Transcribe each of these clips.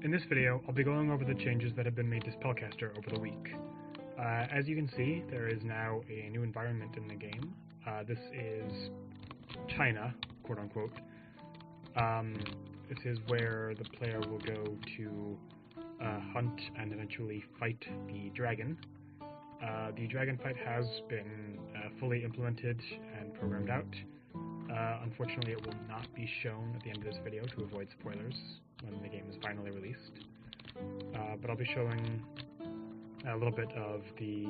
In this video, I'll be going over the changes that have been made to Spellcaster over the week. As you can see, there is now a new environment in the game. This is China, quote-unquote. This is where the player will go to hunt and eventually fight the dragon. The dragon fight has been fully implemented and programmed out. Unfortunately, it will not be shown at the end of this video to avoid spoilers when the game is finally released. But I'll be showing a little bit of the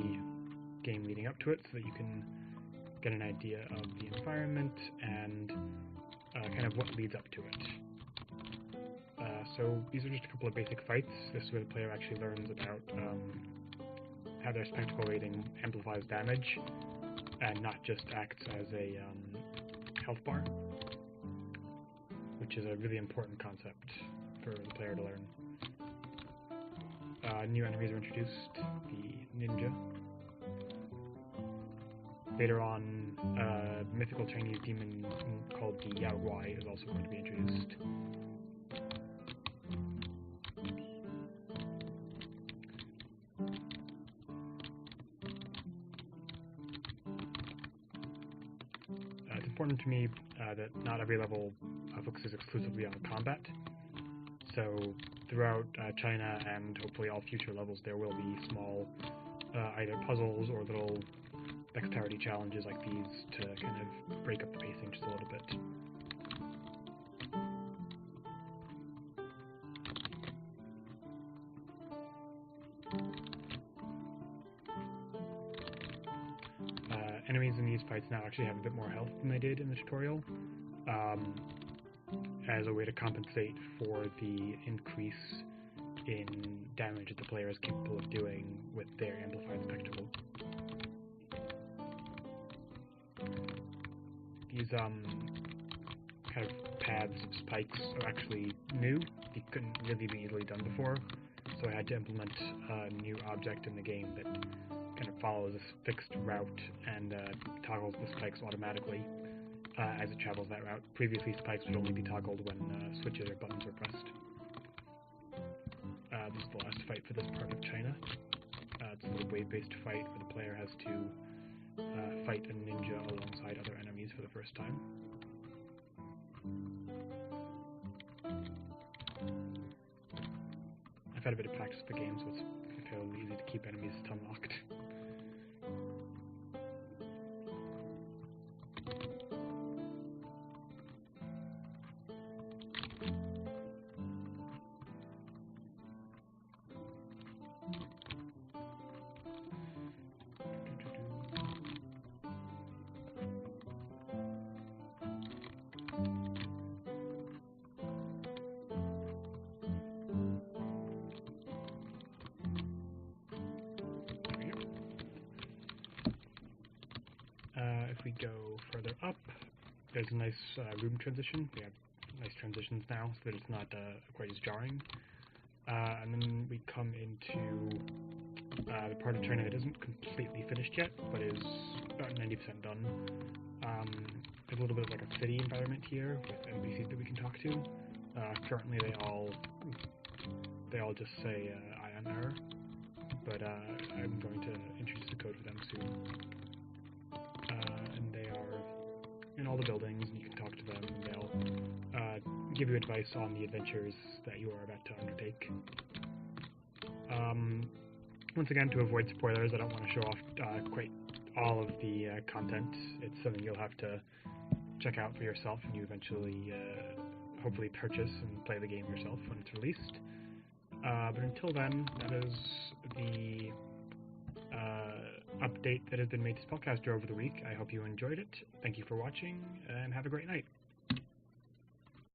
game leading up to it so that you can get an idea of the environment and kind of what leads up to it. So these are just a couple of basic fights. This is where the player actually learns about how their spectacle rating amplifies damage and not just acts as a health bar, which is a really important concept for the player to learn. New enemies are introduced, the ninja. Later on, a mythical Chinese demon called the Yao Guai is also going to be introduced. It's important to me that not every level focuses exclusively on combat. So throughout China and hopefully all future levels, there will be small either puzzles or little dexterity challenges like these to kind of break up the pacing just a little bit. Enemies in these fights now actually have a bit more health than they did in the tutorial, as a way to compensate for the increase in damage that the player is capable of doing with their amplified spectacle. These kind of paths, spikes, are actually new. They couldn't really be easily done before, so I had to implement a new object in the game that kind of follows this fixed route and toggles the spikes automatically as it travels that route. Previously, spikes would only be toggled when switches or buttons were pressed. This is the last fight for this part of China. It's a little wave-based fight where the player has to fight a ninja alongside other enemies for the first time. I've had a bit of practice with the game, so it's fairly easy to keep enemies stun-locked. If we go further up, there's a nice room transition. We have nice transitions now, so that it's not quite as jarring. And then we come into the part of China that isn't completely finished yet, but is about 90% done. There's a little bit of like a city environment here with NPCs that we can talk to. Currently, they all just say I am error, but I'm going to introduce the code for them soon. And they are in all the buildings, and you can talk to them, and they'll give you advice on the adventures that you are about to undertake. Once again, to avoid spoilers, I don't want to show off quite all of the content. It's something you'll have to check out for yourself, and you eventually hopefully purchase and play the game yourself when it's released. But until then, that is the update that has been made to Spellcaster over the week. I hope you enjoyed it. Thank you for watching, and have a great night.